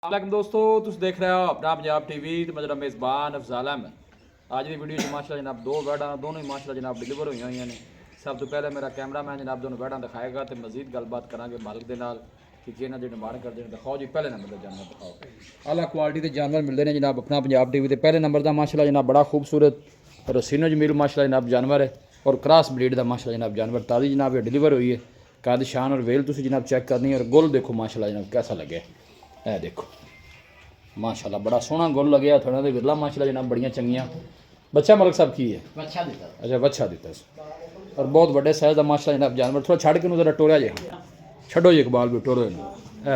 वालेकुम दोस्तों, तुम देख रहे हो अपना पंजाब टीवी तो मैं जरा मेज़बान अफजाल अहमद। आज की वीडियो माशाल्लाह जनाब दो बैडा दोनों ही माशाल्लाह जनाब डिलीवर हुई ने। सब तो पहले मेरा कैमरामैन जनाब दोनों बैडा दिखाएगा तो मजीद गलबात करांगे मालिक के नाल कि जिन्हें जो डिमांड करते हैं दिखाओ जी। पहले नंबर का जानवर दिखाओ। आला क्वालिटी के जानवर मिलते हैं जनाब अपना पंजाब टीवी के। पहले नंबर का माशाल्लाह जनाब बड़ा खूबसूरत रसीनो जमील माशाल्लाह जनाब जानवर है और क्रॉस ब्रीड का माशाल्लाह जनाब जानवर ताज़ी जनाब ये डिलीवर हुई है। कद शान और वेल तुम जनाब चेक करनी है और गुल देखो माशाल्लाह जनाब कैसा लगे। है देखो माशाल्लाह बड़ा सोहना गुल लगे थोड़ा तो विरला माशाल्लाह जनाब बड़िया चंगियाँ। बच्चा मलिक साहब की है? बच्चा दिता। अच्छा बच्चा दिता और बहुत बड़े साइज का माशाल्लाह जनाब जानवर। थोड़ा छड़ के जरा टोरिया जे छो जी इकबाल भी टोरो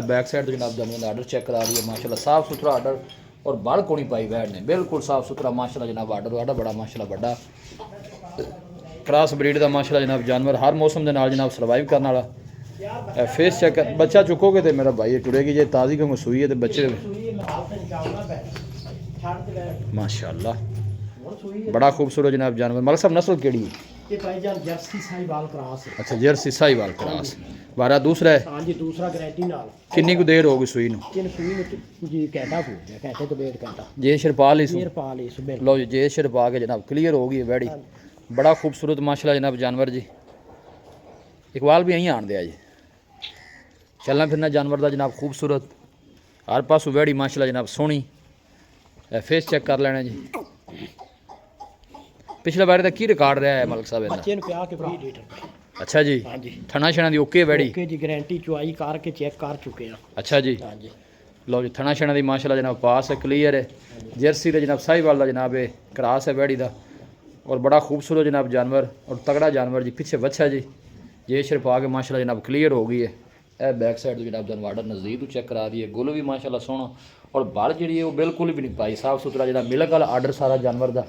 बैक साइड जनाब जानवर का आर्डर चेक करा रही है माशाल्लाह साफ सुथरा आर्डर और बाल कोनी पाई बैठ ने बिल्कुल साफ सुथरा माशाल्लाह जनाब आर्डर आर्डर बड़ा माशाल्लाह बड़ा क्रॉस ब्रीड का माशाल्लाह जनाब जानवर हर मौसम के नाल जनाब सर्वाइव करने वाला। फेस चेक बच्चा चुकोगे तो मेरा भाई टुरेगी जे ताज़ी क्योंकि सूई है तो बच्चे माशाल्लाह बड़ा खूबसूरत जनाब जानवर। मलिक साहब नस्ल केड़ी है? Jersey Sahiwal cross. अच्छा जर्सी साहिवाल क्रॉस बारा दूसरा है। हां जी दूसरा गारंटी नाल। कितनी को देर होगी सूई नु? सूई जी घंटा हो गया घंटे तो डेढ़ घंटा। जे शरपाल ही शरपाल ही लो जी जे शरपा के जनाब क्लियर हो गई है बैड़ी। बड़ा खूबसूरत माशाल्लाह जनाब जानवर जी। इकबाल भी यहीं आन दिया जी। चलना फिरना जानवर का जनाब खूबसूरत हर पासों वैड़ी माशाल्लाह जनाब सोहनी। फेस चेक कर लेना जी। पिछले बारे का की रिकॉर्ड रहा है मलिक साहब? अच्छा जी थना छना दी ओके वैड़ी जी गारंटी चुआई करके चेक कर चुके हैं। अच्छा जी लो जी थना छना दी माशाल्लाह जनाब पास है क्लियर है। जर्सी का जनाब साहिवाल का जनाब है क्रॉस है वैड़ी का और बड़ा खूबसूरत जनाब जानवर और तगड़ा जानवर जी। पीछे बच्चा जी जे शरपा के माशाल्लाह जनाब क्लियर हो गई है। यह बैक साइड जनाब जानवर नज़दीक तो चेक करा दी है। गुल भी माशाल्लाह सोहना और बाल जी है वो बिल्कुल भी नहीं पाई साफ सुथरा जनाब मिलक वाला आर्डर सारा जानवर का।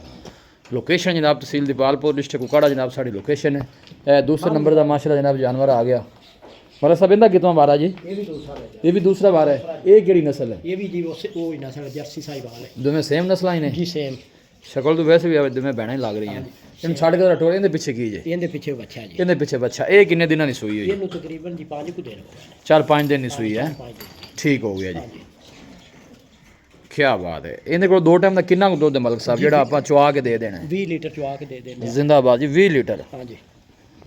लोकेशन जनाब तहसील दीपालपुर डिस्ट्रिक्ट कुकाड़ा जनाब साड़ी लोकेशन है। दूसरे नंबर का माशाल्लाह जनाब जानवर आ गया। मतलब सब इनका कितना बार है जी? ये भी दूसरा बार है। ये केड़ी नस्ल है? ये भी जी वो ही नस्ल है जर्सी साहिवाल है। दोवें सेम नस्ल ही ने जी सेम। शक्ल तो वैसे भी दोवें भैन ही लग रही हैं। इन छड़ के टोरे इनके पीछे की है? इनके पीछे बच्चा जी। इनके पीछे बच्चा। ये किन्ने दिनों की सूई है? ये तकरीबन जी 5 को दिन 4-5 दिन की सूई है। ठीक हो गया जी क्या बात है। इन्हें को 2 टाइम का कितना को दुध है मलिक साहब जेड़ा आपा चुआ के दे देना है? 20 लीटर चुआ के दे देना। जिंदाबाद जी 20 लीटर। हां जी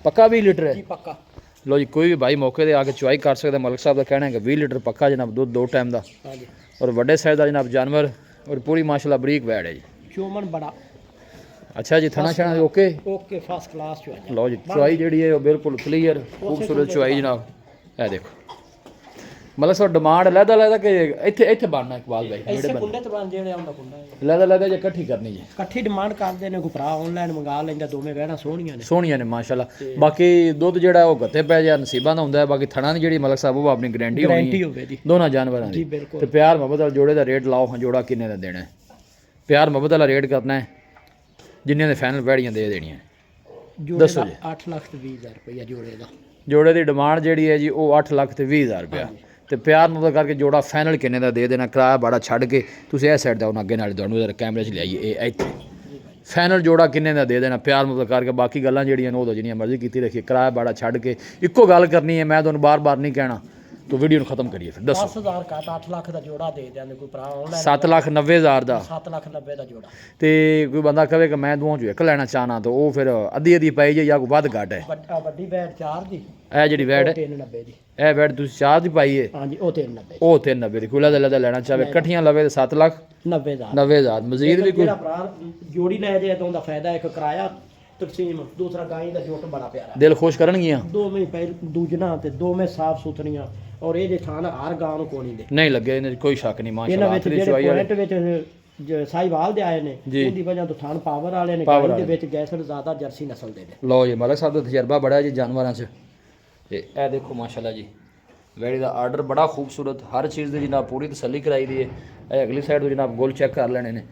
पक्का 20 लीटर है जी पक्का। लो जी कोई भी भाई मौके पे आके चुआई कर सकता है। मलिक साहब का कहना है कि 20 लीटर पक्का जनाब दूध 2 टाइम का। हां जी और बड़े साइज का जनाब जानवर और पूरी माशाल्लाह बरीक वैड़ है जी। चोमन बड़ा अच्छा जी थना छना ओके ओके फर्स्ट क्लास चुआई। लो जी चुआई जी है वो बिल्कुल क्लियर खूबसूरत चुआई जनाब। है देखो मतलब सो डिमांड लैदा लैदा कि इत्थे इत्थे बनना इकबाल भाई ऐसे कुंडे तो बन जेड़े आंदा कुंडा लैदा लैदा जे इकट्ठी करनी जी। इकट्ठी डिमांड करदे ने को भरा ऑनलाइन मंगा लैंदा दोवें वैड़ा सोहणियां ने सोहणियां ने माशाल्लाह। बाकी दुध जेड़ा वो गत्ते पै जा नसीबां दा हुंदा है। बाकी थना दी जेड़ी मलिक साहब वो अपनी गारंटी होनी है दोनों जानवरां दी। ते प्यार मोहब्बत वाले जोड़े दा रेट लाओ हां जोड़ा किन्ने दा देना है? प्यार मोहब्बत वाला रेट करना है जिन्ने दे फाइनल बैड़ियां दे देनियां दसो जी। 8 लाख ते 20,000 रुपया जोड़े दा। जोड़े की डिमांड जी है जी वो 8 लाख ते 20,000 रुपया तो प्यार मुहब्बत करके जोड़ा फाइनल किन्ने का दे देना। किराया बड़ा छड़ के तुम इस साइड जाओ अगे नाल तुहानूं कैमरे च लियाइए इत्थे फाइनल जोड़ा किन्ने का दे देना प्यार मुहब्बत करके। बाकी गल्लां जेहड़ियां वो जिन्नियां मर्जी कीती रखिए किराया बड़ा छड़ के इक्को गल करनी है। मैं तुहानूं बार बार नहीं कहना तो वीडियो खत्म करिए फिर दसो। 10,000 का 8 लाख का जोड़ा दे देंगे कोई भरा ऑनलाइन 7,90,000 का 7,90,000 का जोड़ा। तो कोई बंदा कहे कि मैं दोवां चों एक लेना चाहना तो वो फिर अद्धी अद्धी पाई जाए या कोई वध घट है? बड़ी बैट 4 दी ए जी वैड 390 दी। ए वैड तुम 4 की पाई है? हां जी ओ 390 ओ 390 दी कोई लदा लेना चाहे इकट्ठियां लवे तो 7,90,000 मजीद भी कोई जोड़ी ले जाए तो उनका फायदा एक किराया तकसीम दूसरा गाय का जोट बड़ा प्यारा दिल खुश करनगियां। दो में पहले दूजना ते दो में साफ सुथरियां और ये थान हर गांव को कोनी दे नहीं लगे इन्हें कोई शक नहीं माशाल्लाह। आखिरी चुआई वाले साहिवाल दे आए ने उनकी वजह तो थान पावर वाले ने गाय दे विच गैसर ज्यादा जर्सी नस्ल दे। लो जी मलिक साहब का तजर्बा बड़ा जी जानवरां च। ए देखो माशाल्लाह जी वैड़ी का आर्डर बड़ा खूबसूरत हर चीज़ की जनाब पूरी तसल्ली कराई दी है। अगली साइड तो जनाब गोल चेक कर लेने ने।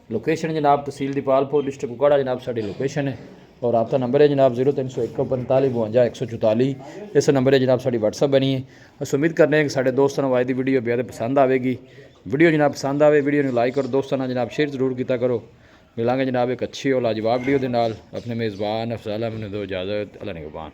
लोकेशन जनाब तहसील दीपालपुर डिस्ट्रिक्ट कुकाड़ा जनाब साड़ी लोकेशन है और आपका नंबर है जनाब 0301 45 52 144। इस नंबर है जनाब साड़ी व्हाट्सअप बनी है। अस उम्मीद करने हैं कि साढ़े दोस्तों को आज की वीडियो बेहद पसंद आएगी। वीडियो जनाब पसंद आए वीडियो को लाइक और दोस्तों जनाब शेयर जरूर किया करो। मिलांगे जनाब एक अच्छी और लाजवाब वीडियो के नाल। अपने मेज़बान अफजाल अहमद दो इजाज़त। अल्लाह निगहबान।